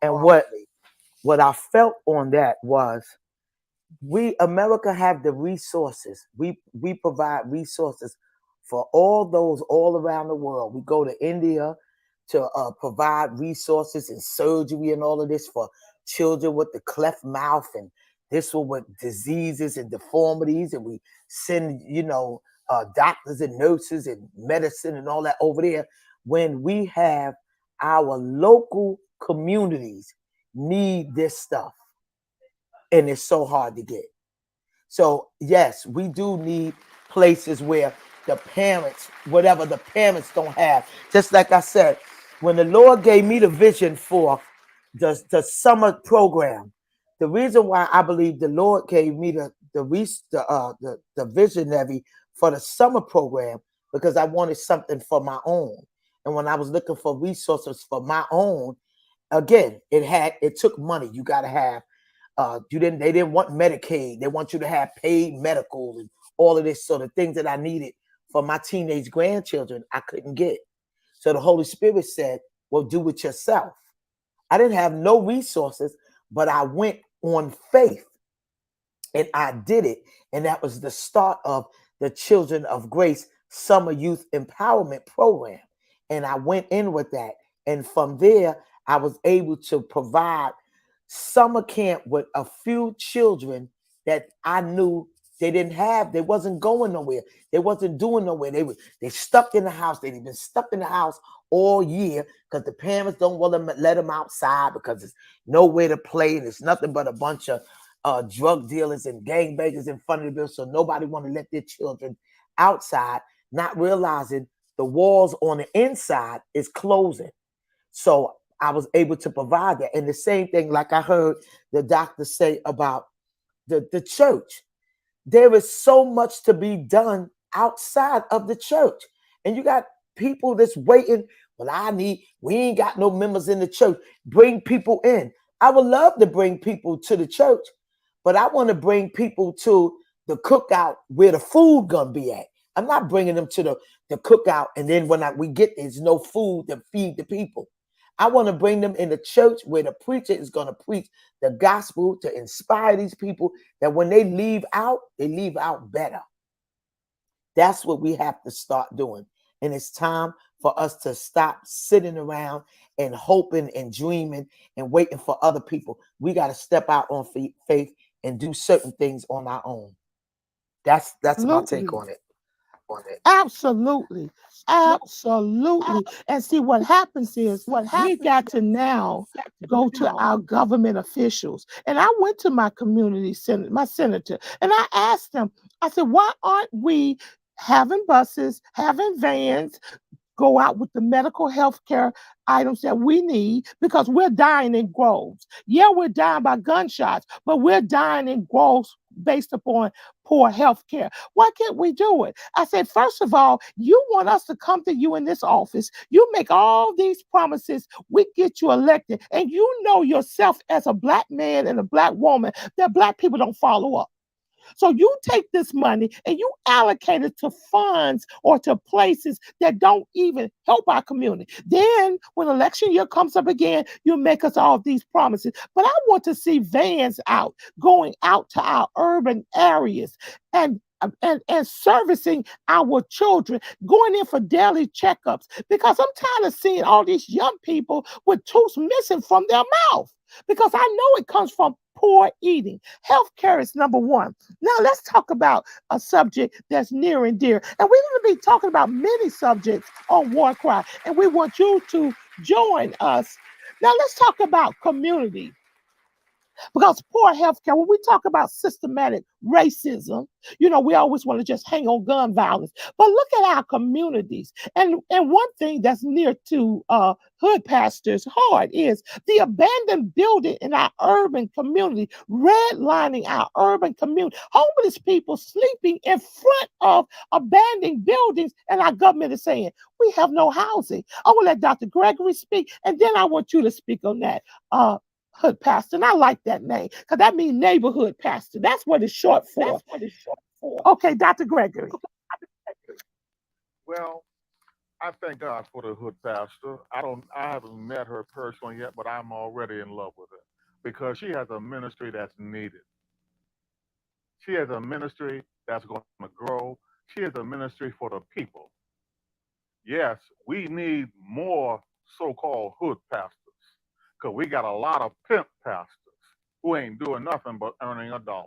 And what I felt on that was America have the resources. We provide resources for all those all around the world. We go to India to provide resources and surgery and all of this for children with the cleft mouth and this one with diseases and deformities, and we send doctors and nurses and medicine and all that over there when we have our local communities need this stuff and it's so hard to get. So yes, we do need places where the parents, whatever the parents don't have, just like I said, when the Lord gave me the vision for the summer program, the reason why I believe the Lord gave me the visionary for the summer program, because I wanted something for my own. And when I was looking for resources for my own, again, it took money. You got to have, they didn't want Medicaid. They want you to have paid medical and all of this. So the things that I needed for my teenage grandchildren, I couldn't get. So the Holy Spirit said, well, do it yourself. I didn't have no resources, but I went on faith and I did it. And that was the start of the Children of Grace summer youth empowerment program. And I went in with that. And from there, I was able to provide summer camp with a few children that I knew they didn't have. They wasn't going nowhere. They wasn't doing nowhere. They stuck in the house. They've been stuck in the house all year because the parents don't want to let them outside because there's nowhere to play and it's nothing but a bunch of drug dealers and gangbangers in front of the building. So nobody want to let their children outside, not realizing the walls on the inside is closing. So I was able to provide that. And the same thing, like I heard the doctor say about the church. There is so much to be done outside of the church. And you got people that's waiting. Well, we ain't got no members in the church. Bring people in. I would love to bring people to the church, but I want to bring people to the cookout where the food gonna be at. I'm not bringing them to the cookout and then when we get there's no food to feed the people. I want to bring them in the church where the preacher is going to preach the gospel to inspire these people that when they leave out better. That's what we have to start doing. And it's time for us to stop sitting around and hoping and dreaming and waiting for other people. We got to step out on faith and do certain things on our own. That's my take on it.
Absolutely. Absolutely. And see, what happens is we got to now go to our government officials. And I went to my community senator, my senator, and I asked them, I said, why aren't we having buses, having vans, go out with the medical health care items that we need because we're dying in groves. Yeah, we're dying by gunshots, but we're dying in groves based upon poor health care. Why can't we do it? I said, first of all, you want us to come to you in this office. You make all these promises. We get you elected. And you know yourself as a Black man and a Black woman that Black people don't follow up. So you take this money and you allocate it to funds or to places that don't even help our community. Then when election year comes up again, you make us all these promises. But I want to see vans out, going out to our urban areas and servicing our children, going in for daily checkups, because I'm tired of seeing all these young people with tooth missing from their mouth, because I know it comes from poor eating. Healthcare is number one. Now let's talk about a subject that's near and dear. And we're going to be talking about many subjects on War Cry, and we want you to join us. Now let's talk about community. Because poor healthcare, when we talk about systematic racism, we always want to just hang on gun violence. But look at our communities. And one thing that's near to hood pastors' heart is the abandoned building in our urban community, redlining our urban community. Homeless people sleeping in front of abandoned buildings, and our government is saying, we have no housing. I will let Dr. Gregory speak, and then I want you to speak on that. Hood pastor, and I like that name because that means neighborhood pastor. That's what it's short for. Okay, Dr. Gregory.
Well, I thank God for the hood pastor. I haven't met her personally yet, but I'm already in love with her because she has a ministry that's needed. She has a ministry that's going to grow. She has a ministry for the people. Yes, we need more so-called hood pastors because we got a lot of pimp pastors who ain't doing nothing but earning a dollar.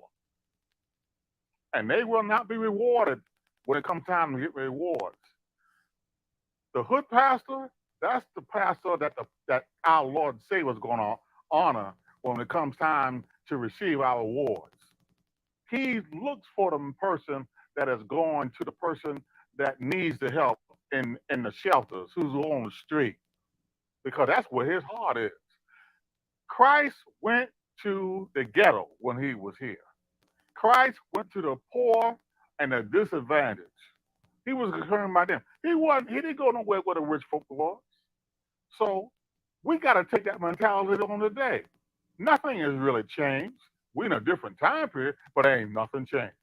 And they will not be rewarded when it comes time to get rewards. The hood pastor, that's the pastor that our Lord and Savior is going to honor when it comes time to receive our awards. He looks for the person that is going to the person that needs the help in the shelters, who's on the street, because that's where his heart is. Christ went to the ghetto when he was here. Christ went to the poor and the disadvantaged. He was concerned about them. He didn't go nowhere where the rich folk was. So we got to take that mentality on today. Nothing has really changed. We're in a different time period, but ain't nothing changed.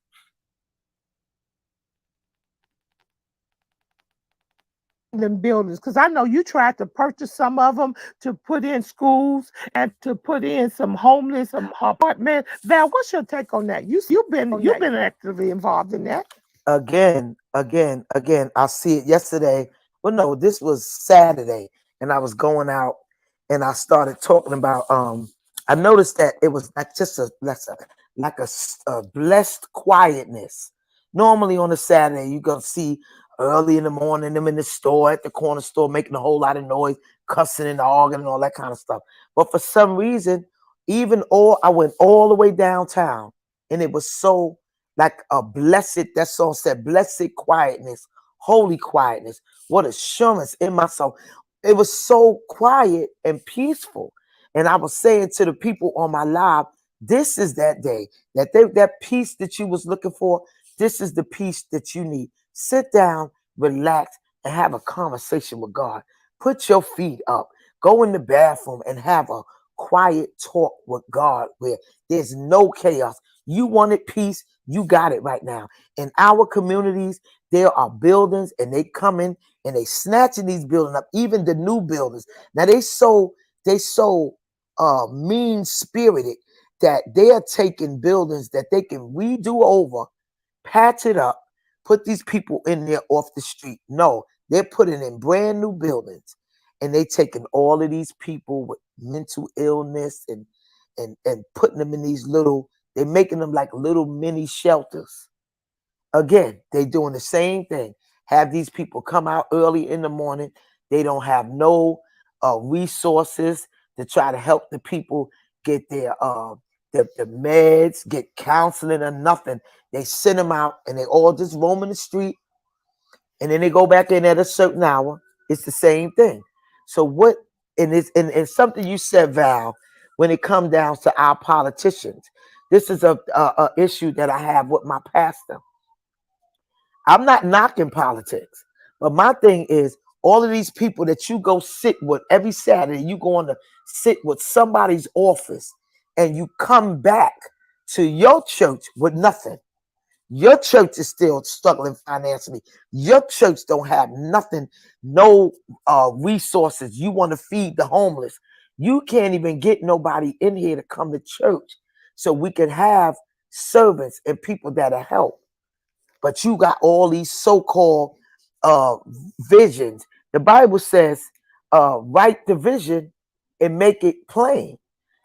Them buildings, because I know you tried to purchase some of them to put in schools and to put in some homeless apartments. Val, what's your take on that? You've been actively involved in that.
again. I see it yesterday. Well, no, this was Saturday, and I was going out, and I started talking about. I noticed that it was like just a blessed quietness. Normally on a Saturday, you're gonna see early in the morning them in the store at the corner store making a whole lot of noise, cussing and arguing and all that kind of stuff. But for some reason, I went all the way downtown, and it was so like a blessed, that song said, blessed quietness, holy quietness, what assurance in my soul. It was so quiet and peaceful. And I was saying to the people on my live, this is that day, that peace that you was looking for, this is the peace that you need. Sit down, relax, and have a conversation with God. Put your feet up, go in the bathroom and have a quiet talk with God where there's no chaos. You wanted peace, you got it right now. In our communities, there are buildings and they come in and they snatching these buildings up, even the new buildings. Now they so mean spirited that they are taking buildings that they can redo over, patch it up, put these people in there off the street. No, they're putting in brand new buildings, and they taking all of these people with mental illness and putting them in these little, they're making them like little mini shelters. Again, they doing the same thing. Have these people come out early in the morning. They don't have no resources to try to help the people get the meds, get counseling or nothing. They send them out and they all just roaming the street, and then they go back in at a certain hour. It's the same thing. So what, and it's something you said, Val, when it comes down to our politicians. This is a issue that I have with my pastor. I'm not knocking politics, but my thing is all of these people that you go sit with every Saturday, you go on to sit with somebody's office, and you come back to your church with nothing. Your church is still struggling financially. Your church don't have nothing, no resources. You want to feed the homeless. You can't even get nobody in here to come to church so we can have servants and people that'll help. But you got all these so-called uh, visions. The Bible says, write the vision and make it plain.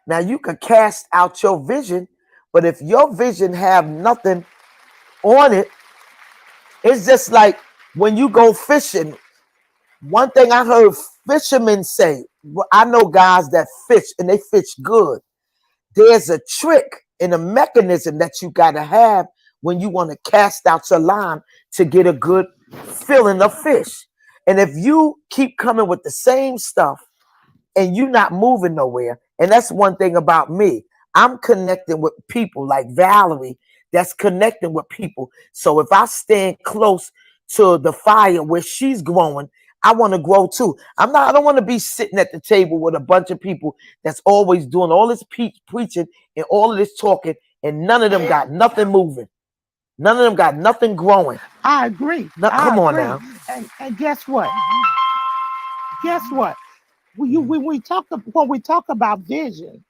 Now you can cast out your vision, but if your vision have nothing on it, it's just like when you go fishing. One thing I heard fishermen say, I know guys that fish and they fish good. There's a trick and a mechanism that you got to have when you want to cast out your line to get a good filling of fish. And if you keep coming with the same stuff and you're not moving nowhere, and that's one thing about me, I'm connecting with people like Valerie that's connecting with people. So if I stand close to the fire where she's growing, I want to grow too. I don't want to be sitting at the table with a bunch of people that's always doing all this preaching and all of this talking, and none of them got nothing moving. None of them got nothing growing.
I agree.
Come on now.
And guess what? Guess what? When we talk about vision,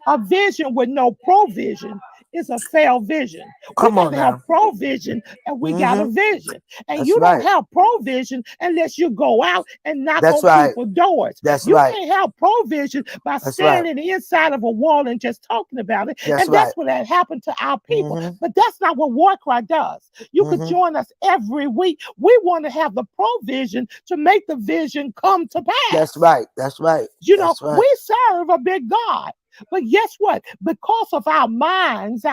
a vision with no provision is a failed vision. We
Come
got
on
to have
now.
provision and we got a vision. And
That's
you don't
right.
have provision unless you go out and knock
That's
on
right.
people's doors.
That's
You
right.
can't have provision by
That's
standing inside of a wall and just talking about it.
That's
And that's
right.
what had happened to our people.
Mhm.
But that's not what War Cry does. You could
Mhm.
join us every week. We want to have the provision to make the vision come to pass.
That's right. That's right.
You know,
That's right.
we serve a big God. But guess what? Because of our minds,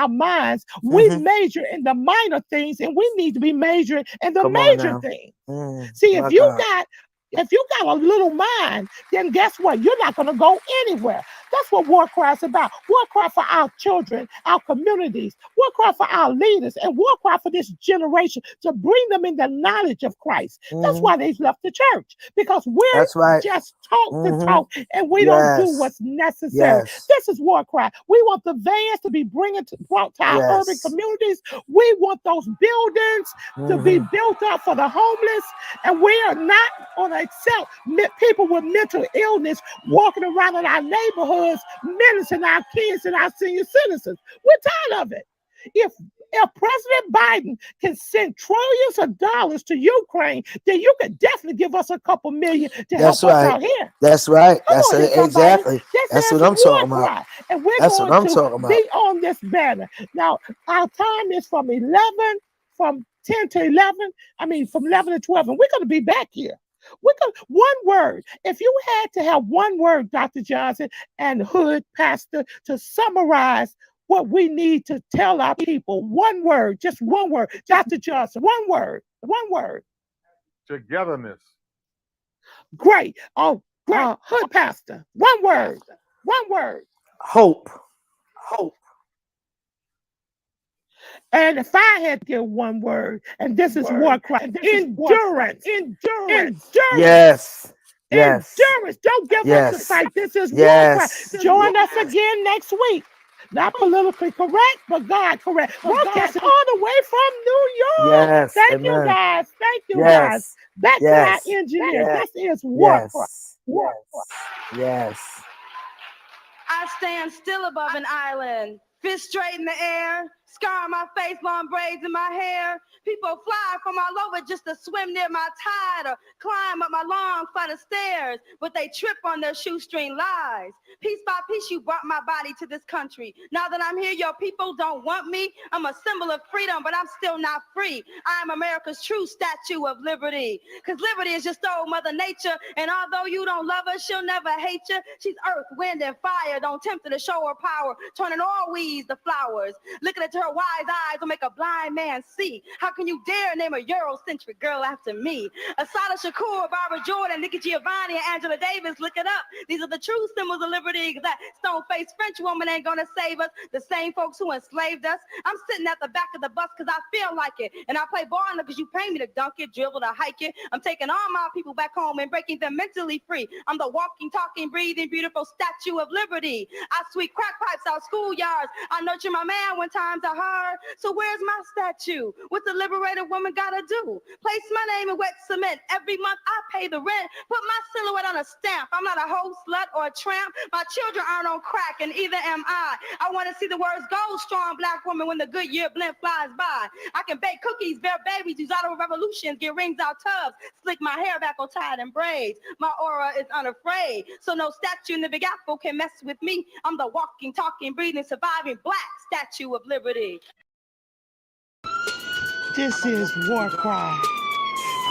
we
Mhm.
major in the minor things, and we need to be measuring in the
Come on
major
now.
things. See,
My God.
if you got a little mind, then guess what? You're not going to go anywhere. That's what War Cry is about. War Cry for our children, our communities, War Cry for our leaders, and War Cry for this generation to bring them in the knowledge of Christ. That's why they've left the church, because we're
That's right.
just talk to talk, and we don't do what's necessary.
Yes.
This is War Cry. We want the vans to be brought to our urban communities. We want those buildings to be built up for the homeless, and we are not going to accept people with mental illness walking around in our neighborhoods menacing our kids and our senior citizens. We're tired of it.
If President Biden can send trillions of dollars to Ukraine, then you could definitely give us a couple million to help us out here.
That's right.
Come
That's
on here, somebody.
exactly.
This
That's
is
what I'm
war
talking about.
cry, and we're
That's what
going
I'm
to
talking about.
be on this banner. Now, our time is from 10 to 11. I mean, from 11 to 12, and we're going to be back here. One word. If you had to have one word, Dr. Johnson and Hood Pastor, to summarize what we need to tell our people, one word, just one word. Dr. Johnson, one word.
Togetherness.
Great. Oh, Hood Pastor, one word.
Hope.
And if I had to give one word, and this is war cry, endurance.
Yes.
Endurance. Don't give up the fight. This is war cry. Join us again next week. Not politically correct, but God correct. Broadcasting all the way from New York.
Yes.
Thank you, guys. Thank you, guys. Back to our engineer. This is war cry.
Yes.
I stand still above an island, fist straight in the air, scar on my face, long braids in my hair. People fly from all over just to swim near my tide or climb up my long flight of stairs, but they trip on their shoestring lies. Piece by piece, you brought my body to this country. Now that I'm here, your people don't want me. I'm a symbol of freedom, but I'm still not free. I'm America's true statue of liberty, because liberty is just old Mother Nature, and although you don't love her, she'll never hate you. She's earth, wind, and fire. Don't tempt her to show her power, turning all weeds to flowers. Looking into her wise eyes will make a blind man see. How can you dare name a Eurocentric girl after me? Asada Shakur, Barbara Jordan, Nikki Giovanni, and Angela Davis, look it up. These are the true symbols of liberty. That stone-faced French woman ain't gonna save us. The same folks who enslaved us. I'm sitting at the back of the bus because I feel like it. And I play ball because you pay me to dunk it, dribble, to hike it. I'm taking all my people back home and breaking them mentally free. I'm the walking, talking, breathing, beautiful statue of liberty. I sweep crack pipes out schoolyards. I nurture my man when times are hard. So where's my statue? What's the liberated woman gotta do? Place my name in wet cement. Every month I pay the rent. Put my silhouette on a stamp. I'm not a hoe, slut, or a tramp. My children aren't on crack, and either am I. I want to see the words gold, strong black woman, when the good year blimp flies by. I can bake cookies, bear babies, use auto revolutions, get rings out tubs, slick my hair back or tied in braids. My aura is unafraid, so no statue in the Big Apple can mess with me. I'm the walking, talking, breathing, surviving black statue of liberty.
This is war cry.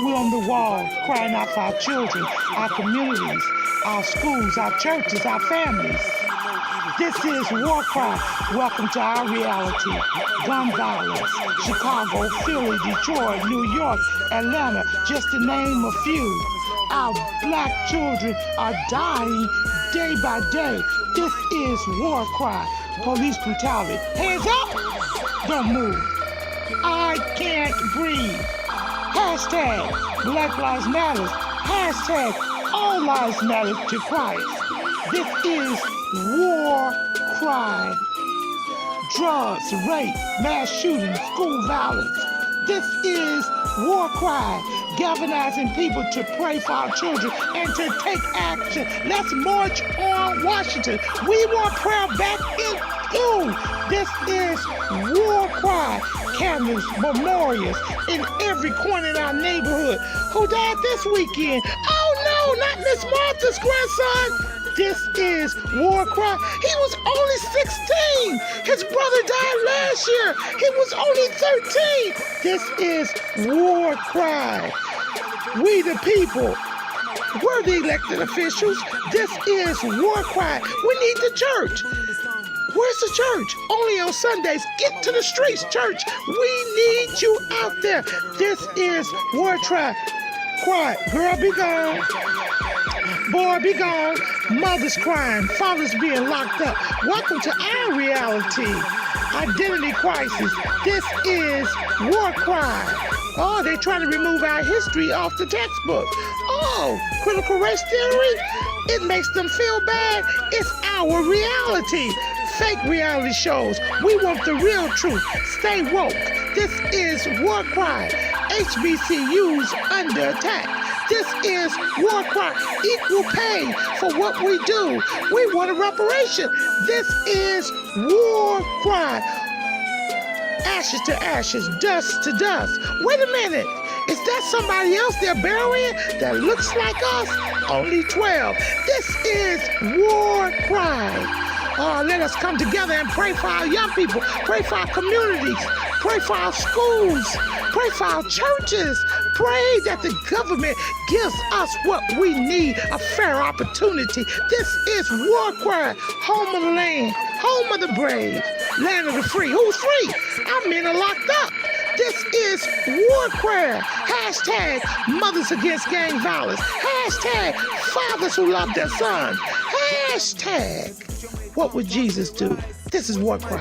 We're on the wall crying out for our children, our communities, our schools, our churches, our families. This is war cry. Welcome to our reality. Gun violence, Chicago, Philly, Detroit, New York, Atlanta, just to name a few. Our black children are dying day by day. This is war cry. Police brutality. Hands up, don't move. I can't breathe. Hashtag Black Lives Matter. Hashtag All Lives Matter to Christ. This is war cry. Drugs, rape, mass shootings, school violence. This is war cry. Galvanizing people to pray for our children and to take action. Let's march on Washington. We want prayer back in school. This is war cry. Candles, memorials in every corner in our neighborhood. Who died this weekend? Oh no, not Miss Martha's grandson. This is war cry. He was only 16. His brother died last year. He was only 13. This is war cry. We the people. We're the elected officials. This is war cry. We need the church. Where's the church? Only on Sundays. Get to the streets, church. We need you out there. This is war cry. Cry. Girl, be gone. Boy, be gone. Mothers crying. Fathers being locked up. Welcome to our reality. Identity crisis. This is war cry. Oh, they're trying to remove our history off the textbook. Oh, critical race theory? It makes them feel bad. It's our reality. Fake reality shows. We want the real truth. Stay woke. This is war cry. HBCUs under attack. This is war cry. Equal pay for what we do. We want a reparation. This is war cry. ashes to ashes, dust to dust. Wait a minute. Is that somebody else they're burying that looks like us? Only 12. This is war cry. Let us come together and pray for our young people, pray for our communities, pray for our schools, pray for our churches. Pray that the government gives us what we need, a fair opportunity. This is war cry, home of the land, home of the brave, land of the free. Who's free? Our men are locked up. This is war cry. Hashtag mothers against gang violence. Hashtag fathers who love their sons. Hashtag what would Jesus do? This is war cry.